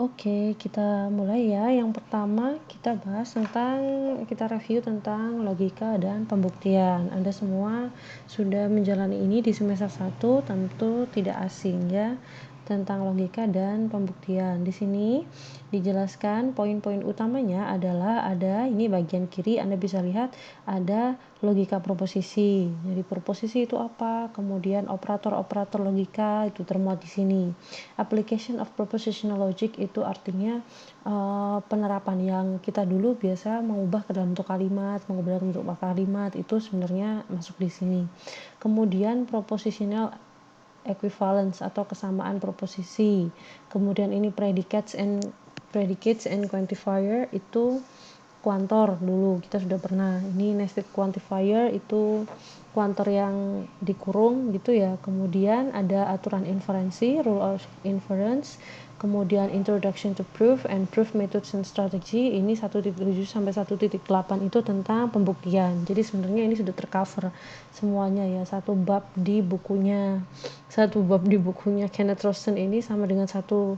Oke, kita mulai ya. Yang pertama kita review tentang logika dan pembuktian. Anda semua sudah menjalani ini di semester 1, tentu tidak asing ya, tentang logika dan pembuktian. Di sini dijelaskan poin-poin utamanya adalah ini bagian kiri Anda bisa lihat ada logika proposisi. Jadi proposisi itu apa? Kemudian operator-operator logika itu termuat di sini. Application of propositional logic itu artinya penerapan yang kita dulu biasa mengubah ke dalam bentuk kalimat, mengubah dalam bentuk kalimat itu sebenarnya masuk di sini. Kemudian propositional equivalence atau kesamaan proposisi. Kemudian ini predicates and quantifier itu kuantor dulu kita sudah pernah. Ini nested quantifier itu kuantor yang dikurung gitu ya. Kemudian ada aturan inferensi, rule of inference. Kemudian introduction to proof and proof methods and strategy. Ini 1.7 sampai 1.8 itu tentang pembuktian. Jadi sebenarnya ini sudah tercover semuanya ya. Satu bab di bukunya Kenneth Rosten ini sama dengan satu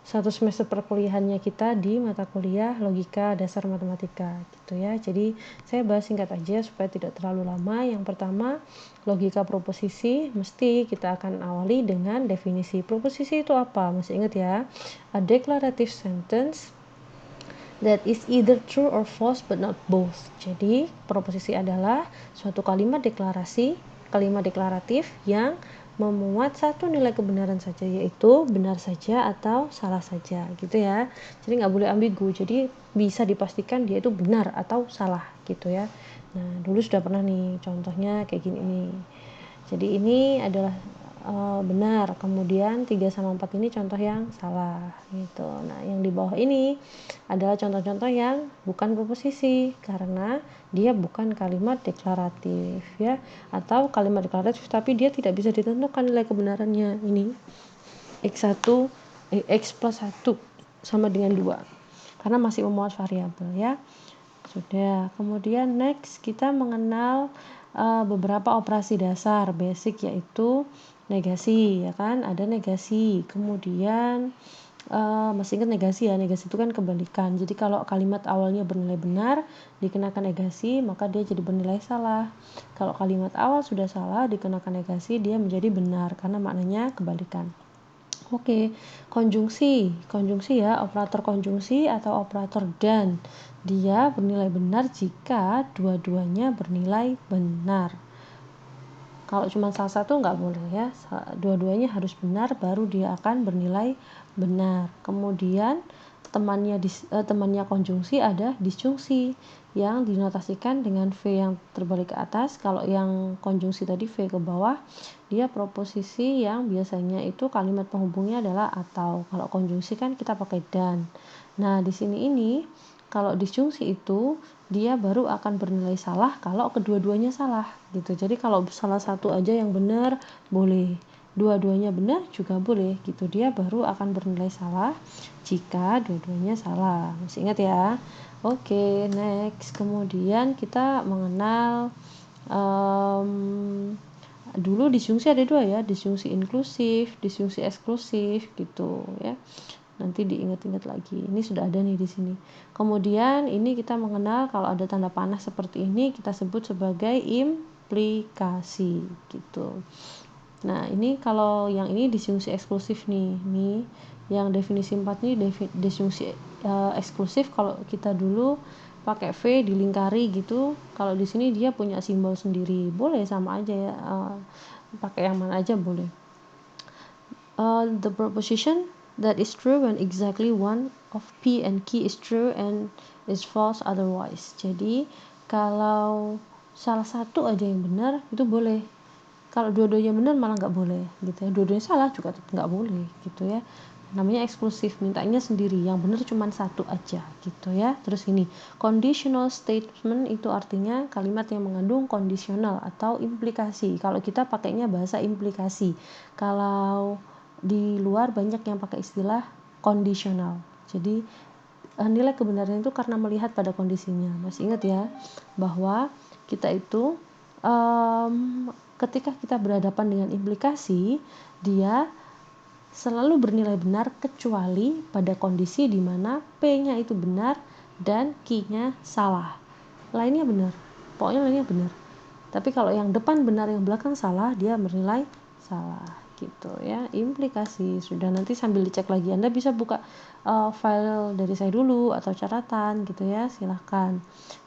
semester perkuliahannya kita di mata kuliah logika dasar matematika gitu ya. Jadi saya bahas singkat aja supaya tidak terlalu lama. Yang pertama, logika proposisi mesti kita akan awali dengan definisi. Proposisi itu apa? Masih ingat ya? A declarative sentence that is either true or false but not both. Jadi proposisi adalah suatu kalimat deklaratif yang memuat satu nilai kebenaran saja, yaitu benar saja atau salah saja gitu ya. Jadi nggak boleh ambigu, jadi bisa dipastikan dia itu benar atau salah gitu ya. Nah dulu sudah pernah nih contohnya kayak gini nih. Jadi ini adalah benar, kemudian 3 sama 4 ini contoh yang salah gitu. Nah yang di bawah ini adalah contoh-contoh yang bukan proposisi karena dia bukan kalimat deklaratif ya, atau kalimat deklaratif tapi dia tidak bisa ditentukan nilai kebenarannya. Ini x plus 1 sama dengan 2 karena masih memuat variabel ya. Sudah. Kemudian next kita mengenal beberapa operasi dasar basic, yaitu negasi ya kan, ada negasi. Kemudian masih ingat negasi ya, negasi itu kan kebalikan. Jadi kalau kalimat awalnya bernilai benar dikenakan negasi, maka dia jadi bernilai salah. Kalau kalimat awal sudah salah dikenakan negasi, dia menjadi benar karena maknanya kebalikan. Oke, konjungsi ya, operator konjungsi atau operator dan. Dia bernilai benar jika dua-duanya bernilai benar. Kalau cuma salah satu nggak boleh ya, dua-duanya harus benar baru dia akan bernilai benar. Kemudian temannya konjungsi ada disjungsi yang dinotasikan dengan V yang terbalik ke atas. Kalau yang konjungsi tadi V ke bawah, dia proposisi yang biasanya itu kalimat penghubungnya adalah atau. Kalau konjungsi kan kita pakai dan. Nah di sini ini kalau disjungsi itu dia baru akan bernilai salah kalau kedua-duanya salah gitu. Jadi kalau salah satu aja yang benar boleh, dua-duanya benar juga boleh gitu. Dia baru akan bernilai salah jika dua-duanya salah. Masih ingat ya? Oke, next. Kemudian kita mengenal dulu disjungsi ada dua ya, disjungsi inklusif, disjungsi eksklusif gitu ya. Nanti diingat-ingat lagi. Ini sudah ada nih di sini. Kemudian ini kita mengenal kalau ada tanda panah seperti ini kita sebut sebagai implikasi gitu. Nah, ini kalau yang ini disjungsi eksklusif nih. Nih, yang definisi 4 nih disjungsi eksklusif kalau kita dulu pakai V dilingkari gitu. Kalau di sini dia punya simbol sendiri. Boleh sama aja ya. Pakai yang mana aja boleh. The proposition that is true when exactly one of P and Q is true and is false otherwise. Jadi kalau salah satu aja yang benar itu boleh. Kalau dua-duanya benar malah nggak boleh gitu ya. Dua-duanya salah juga nggak boleh gitu ya. Namanya eksklusif, mintanya sendiri, yang benar cuma satu aja gitu ya. Terus ini conditional statement itu artinya kalimat yang mengandung kondisional atau implikasi. Kalau kita pakainya bahasa implikasi, kalau di luar banyak yang pakai istilah kondisional. Jadi nilai kebenaran itu karena melihat pada kondisinya. Masih ingat ya bahwa kita itu ketika kita berhadapan dengan implikasi, dia selalu bernilai benar kecuali pada kondisi di mana P-nya itu benar dan Q-nya salah. Lainnya benar, pokoknya lainnya benar. Tapi kalau yang depan benar, yang belakang salah, dia bernilai salah gitu ya. Implikasi sudah, nanti sambil dicek lagi. Anda bisa buka file dari saya dulu atau catatan gitu ya, silahkan.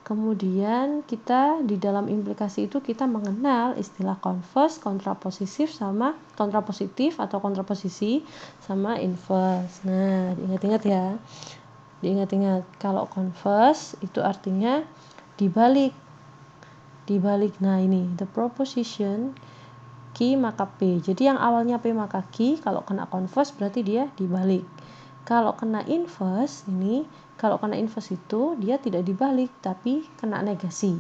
Kemudian kita di dalam implikasi itu kita mengenal istilah converse, kontrapositif sama kontrapositif atau kontraposisi sama inverse. Nah, diingat-ingat ya. Diingat-ingat, kalau converse itu artinya dibalik. Nah ini the proposition Q maka P. Jadi yang awalnya P maka Q, kalau kena converse berarti dia dibalik. Kalau kena inverse itu dia tidak dibalik tapi kena negasi.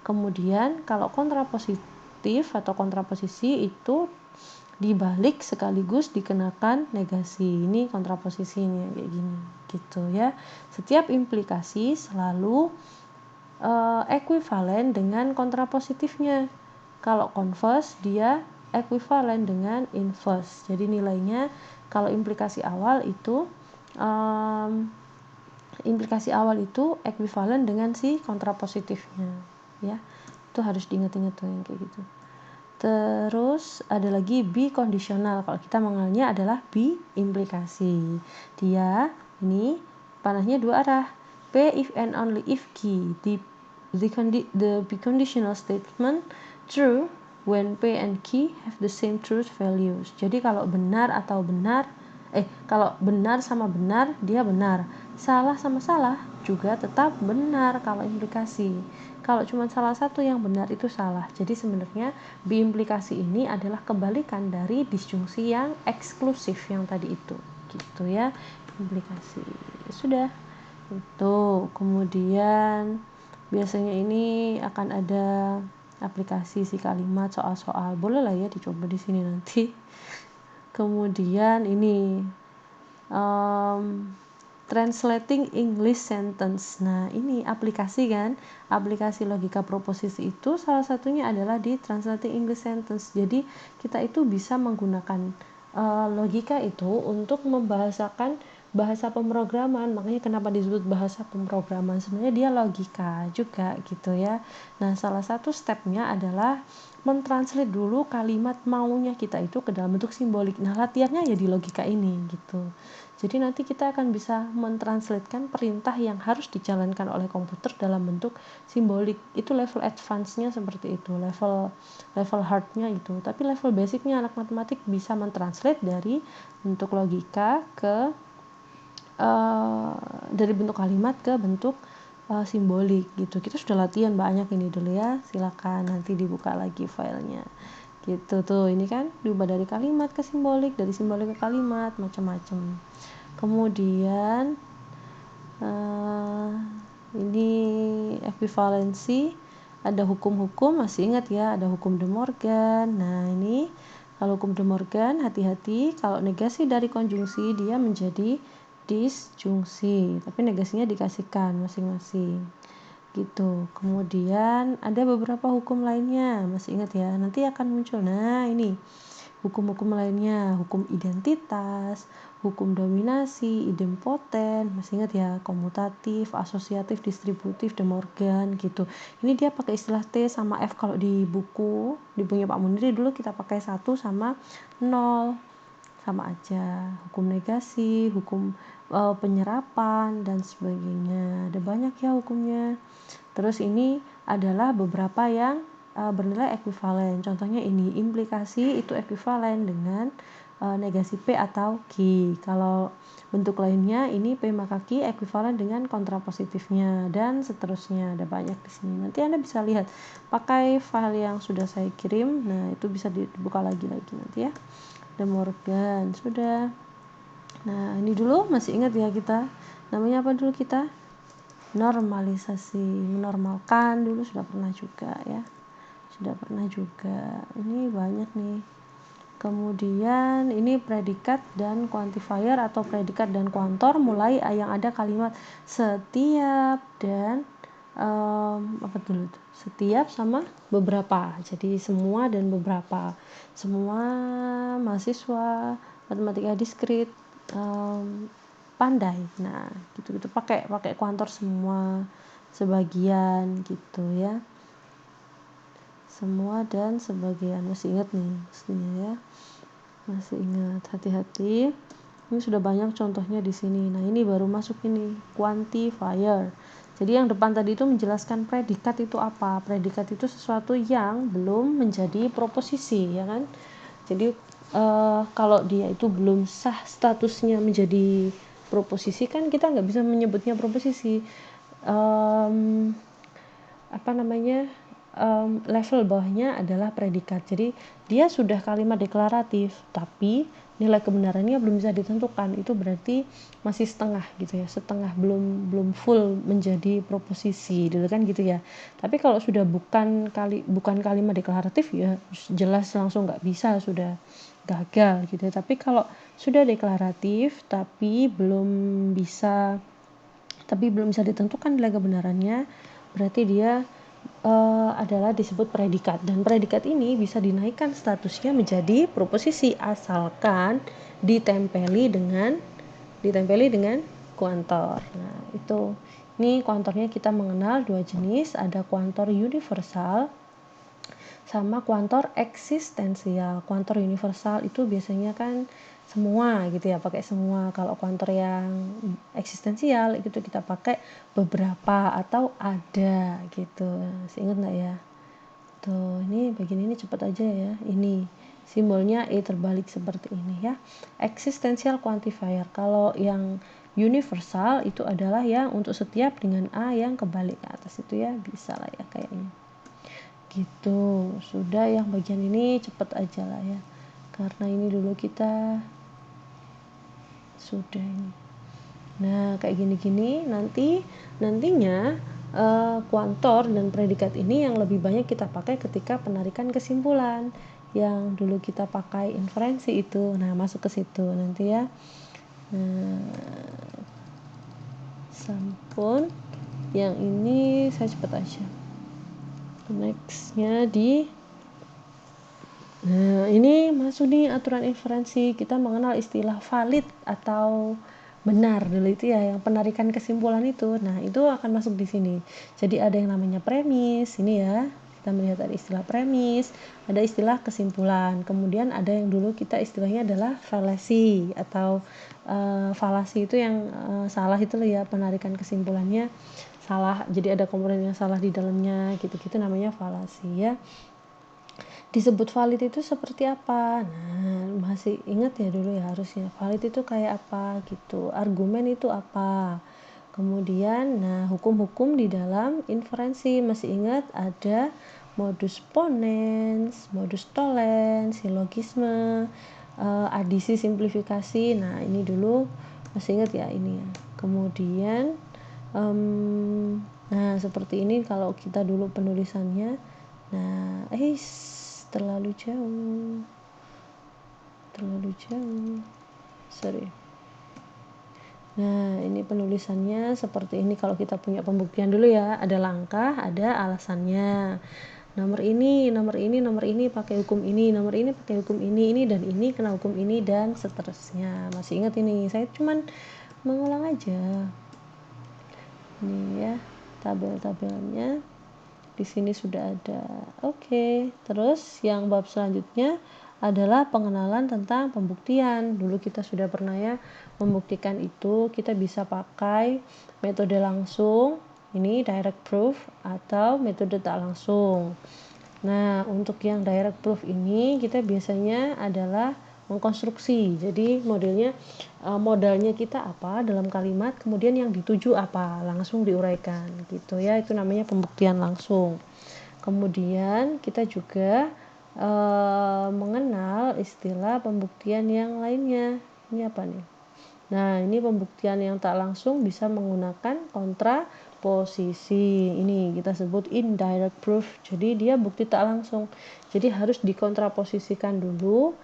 Kemudian kalau kontrapositif atau kontraposisi itu dibalik sekaligus dikenakan negasi. Ini kontraposisinya kayak gini gitu ya. Setiap implikasi selalu ekuivalen dengan kontrapositifnya. Kalau converse dia ekuivalen dengan inverse. Jadi nilainya kalau implikasi awal itu ekuivalen dengan si kontrapositifnya ya. Itu harus diingat-ingat tuh yang kayak gitu. Terus ada lagi B kondisional. Kalau kita mengenalnya adalah B implikasi. Dia ini panahnya dua arah. P if and only if Q. The B conditional statement true when P and Q have the same truth values. Jadi kalau benar sama benar dia benar. Salah sama salah juga tetap benar kalau implikasi. Kalau cuma salah satu yang benar itu salah. Jadi sebenarnya biimplikasi ini adalah kebalikan dari disjungsi yang eksklusif yang tadi itu. Gitu ya, implikasi. Sudah. Itu. Kemudian biasanya ini akan ada aplikasi si kalimat soal-soal. Boleh lah ya dicoba di sini nanti. Kemudian ini translating English sentence. Nah, ini aplikasi kan, aplikasi logika proposisi itu salah satunya adalah di translating English sentence. Jadi kita itu bisa menggunakan logika itu untuk membahasakan bahasa pemrograman. Makanya kenapa disebut bahasa pemrograman, sebenarnya dia logika juga gitu ya. Nah, salah satu stepnya adalah mentranslate dulu kalimat maunya kita itu ke dalam bentuk simbolik. Nah, latihannya ya di logika ini gitu. Jadi nanti kita akan bisa mentranslatekan perintah yang harus dijalankan oleh komputer dalam bentuk simbolik. Itu level advance-nya seperti itu, level hard-nya itu. Tapi level basic-nya anak matematik bisa mentranslate dari bentuk logika ke dari bentuk kalimat ke bentuk simbolik gitu. Kita sudah latihan banyak ini dulu ya. Silakan nanti dibuka lagi filenya. Gitu tuh, ini kan diubah dari kalimat ke simbolik, dari simbolik ke kalimat, macam-macam. Kemudian ini ekuivalensi, ada hukum-hukum, masih ingat ya, ada hukum De Morgan. Nah, ini kalau hukum De Morgan, hati-hati kalau negasi dari konjungsi dia menjadi disjungsi, tapi negasinya dikasihkan masing-masing gitu. Kemudian ada beberapa hukum lainnya, masih ingat ya, nanti akan muncul. Nah, ini hukum-hukum lainnya, hukum identitas, hukum dominasi, idempoten, masih ingat ya, komutatif, asosiatif, distributif, De Morgan gitu. Ini dia pakai istilah T sama F. Kalau di bukunya Pak Munir dulu kita pakai 1 sama 0, sama aja. Hukum negasi, hukum penyerapan dan sebagainya. Ada banyak ya hukumnya. Terus ini adalah beberapa yang bernilai ekuivalen. Contohnya ini, implikasi itu ekuivalen dengan negasi P atau Q. Kalau bentuk lainnya ini P maka Q ekuivalen dengan kontrapositifnya dan seterusnya. Ada banyak di sini. Nanti Anda bisa lihat pakai file yang sudah saya kirim. Nah, itu bisa dibuka lagi nanti ya. De Morgan sudah. Nah, ini dulu masih ingat ya kita. Namanya apa dulu kita? Normalisasi, menormalkan dulu sudah pernah juga ya. Ini banyak nih. Kemudian ini predikat dan quantifier atau predikat dan kuantor, mulai yang ada kalimat setiap dan setiap sama beberapa. Jadi semua dan beberapa. Semua mahasiswa matematika diskrit, pandai. Nah, gitu-gitu pakai kuantor semua sebagian gitu ya. Semua dan sebagian. Masih ingat nih mestinya ya. Masih ingat, hati-hati. Ini sudah banyak contohnya di sini. Nah, ini baru masuk ini, quantifier. Jadi yang depan tadi itu menjelaskan predikat itu apa. Predikat itu sesuatu yang belum menjadi proposisi, ya kan? Jadi kalau dia itu belum sah statusnya menjadi proposisi, kan kita nggak bisa menyebutnya proposisi. Level bawahnya adalah predikat. Jadi dia sudah kalimat deklaratif, tapi nilai kebenarannya belum bisa ditentukan. Itu berarti masih setengah gitu ya, setengah, belum full menjadi proposisi dulu kan gitu ya. Tapi kalau sudah bukan kalimat deklaratif ya jelas langsung nggak bisa, sudah gagal gitu ya. Tapi kalau sudah deklaratif tapi belum bisa ditentukan nilai kebenarannya, berarti dia adalah disebut predikat, dan predikat ini bisa dinaikkan statusnya menjadi proposisi asalkan ditempeli dengan kuantor. Nah, ini kuantornya kita mengenal dua jenis, ada kuantor universal sama kuantor eksistensial. Kuantor universal itu biasanya kan semua gitu ya, pakai semua. Kalau kuantor yang eksistensial itu kita pakai beberapa atau ada gitu. Masih ingat nggak ya? Tuh, ini bagian ini cepat aja ya. Ini simbolnya E terbalik seperti ini ya. Existential quantifier. Kalau yang universal itu adalah yang untuk setiap dengan A yang kebalik ke atas itu ya, bisa lah ya kayaknya. Gitu. Sudah, yang bagian ini cepat aja lah ya. Karena ini dulu kita sudah ini. Nah, kayak gini-gini nantinya kuantor dan predikat ini yang lebih banyak kita pakai ketika penarikan kesimpulan. Yang dulu kita pakai inferensi itu, nah masuk ke situ nanti ya. Nah, sampun yang ini saya cepat aja. Nextnya nah ini masuk nih aturan inferensi. Kita mengenal istilah valid atau benar dulu itu ya, yang penarikan kesimpulan itu. Nah, itu akan masuk di sini. Jadi ada yang namanya premis, ini ya. Kita melihat ada istilah premis, ada istilah kesimpulan. Kemudian ada yang dulu kita istilahnya adalah falasi atau falasi itu yang salah itu loh ya, penarikan kesimpulannya salah. Jadi ada komponen yang salah di dalamnya, gitu-gitu namanya falasi ya. Disebut valid itu seperti apa? Nah, masih ingat ya dulu ya harusnya. Valid itu kayak apa gitu. Argumen itu apa? Kemudian, nah hukum-hukum di dalam inferensi masih ingat ada modus ponens, modus tollens, silogisme, adisi simplifikasi. Nah, ini dulu masih ingat ya ini ya. Kemudian, nah seperti ini kalau kita dulu penulisannya. Nah, terlalu jauh, sorry. Nah, ini penulisannya seperti ini kalau kita punya pembuktian dulu ya, ada langkah, ada alasannya. Nomor ini pakai hukum ini, nomor ini pakai hukum ini dan ini kena hukum ini dan seterusnya. Masih ingat ini? Saya cuman mengulang aja. Ini ya, tabel-tabelnya. Di sini sudah ada. Oke, terus yang bab selanjutnya adalah pengenalan tentang pembuktian. Dulu kita sudah pernah ya membuktikan itu, kita bisa pakai metode langsung, ini direct proof, atau metode tak langsung. Nah, untuk yang direct proof ini kita biasanya adalah mengkonstruksi. Jadi modalnya kita apa dalam kalimat, kemudian yang dituju apa, langsung diuraikan gitu ya. Itu namanya pembuktian langsung. Kemudian kita juga mengenal istilah pembuktian yang lainnya. Ini apa nih? Nah, ini pembuktian yang tak langsung bisa menggunakan kontraposisi. Ini kita sebut indirect proof. Jadi dia bukti tak langsung. Jadi harus dikontraposisikan dulu.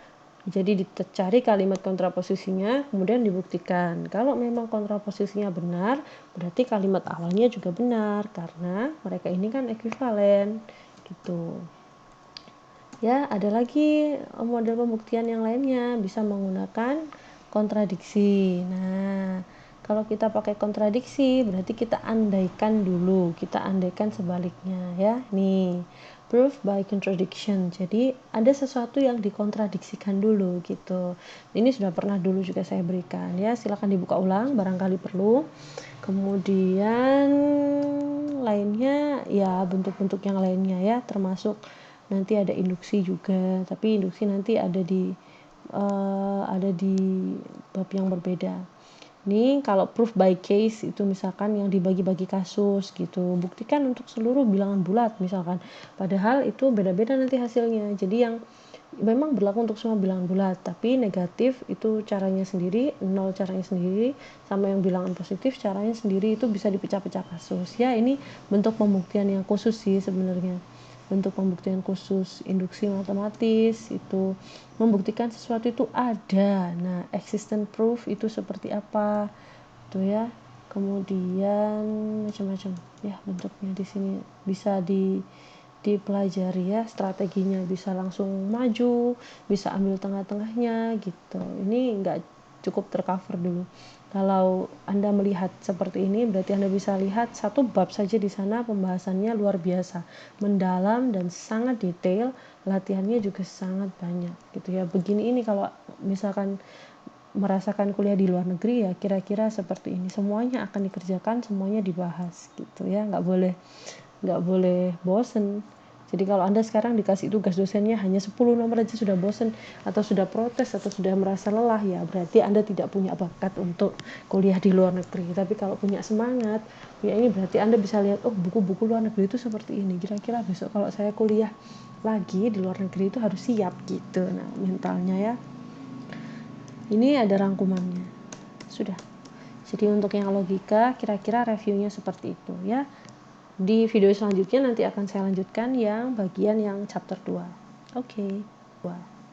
Jadi dicari kalimat kontraposisinya, kemudian dibuktikan. Kalau memang kontraposisinya benar, berarti kalimat awalnya juga benar karena mereka ini kan ekuivalen gitu. Ya, ada lagi model pembuktian yang lainnya, bisa menggunakan kontradiksi. Nah, kalau kita pakai kontradiksi berarti kita andaikan dulu, kita andaikan sebaliknya ya. Nih, proof by contradiction. Jadi ada sesuatu yang dikontradiksikan dulu gitu. Ini sudah pernah dulu juga saya berikan ya. Silakan dibuka ulang barangkali perlu. Kemudian lainnya ya bentuk-bentuk yang lainnya ya, termasuk nanti ada induksi juga, tapi induksi nanti ada di bab yang berbeda. Ini kalau proof by case itu misalkan yang dibagi-bagi kasus gitu, buktikan untuk seluruh bilangan bulat misalkan, padahal itu beda-beda nanti hasilnya. Jadi yang memang berlaku untuk semua bilangan bulat, tapi negatif itu caranya sendiri, nol caranya sendiri, sama yang bilangan positif caranya sendiri, itu bisa dipecah-pecah kasus ya. Ini bentuk pembuktian yang khusus sih sebenarnya, bentuk pembuktian khusus. Induksi matematis itu membuktikan sesuatu itu ada. Nah, existent proof itu seperti apa tuh ya. Kemudian macam-macam ya bentuknya, di sini bisa dipelajari ya strateginya, bisa langsung maju, bisa ambil tengah-tengahnya gitu. Ini enggak cukup tercover dulu. Kalau Anda melihat seperti ini berarti Anda bisa lihat satu bab saja di sana pembahasannya luar biasa, mendalam dan sangat detail, latihannya juga sangat banyak gitu ya. Begini ini kalau misalkan merasakan kuliah di luar negeri ya kira-kira seperti ini, semuanya akan dikerjakan, semuanya dibahas gitu ya, nggak boleh bosen. Jadi kalau Anda sekarang dikasih tugas dosennya hanya 10 nomor aja sudah bosen atau sudah protes atau sudah merasa lelah, ya berarti Anda tidak punya bakat untuk kuliah di luar negeri. Tapi kalau punya semangat, ya ini berarti Anda bisa lihat, oh buku-buku luar negeri itu seperti ini, kira-kira besok kalau saya kuliah lagi di luar negeri itu harus siap gitu. Nah, mentalnya ya. Ini ada rangkumannya. Sudah. Jadi untuk yang logika kira-kira reviewnya seperti itu ya. Di video selanjutnya nanti akan saya lanjutkan yang bagian yang chapter 2. Oke.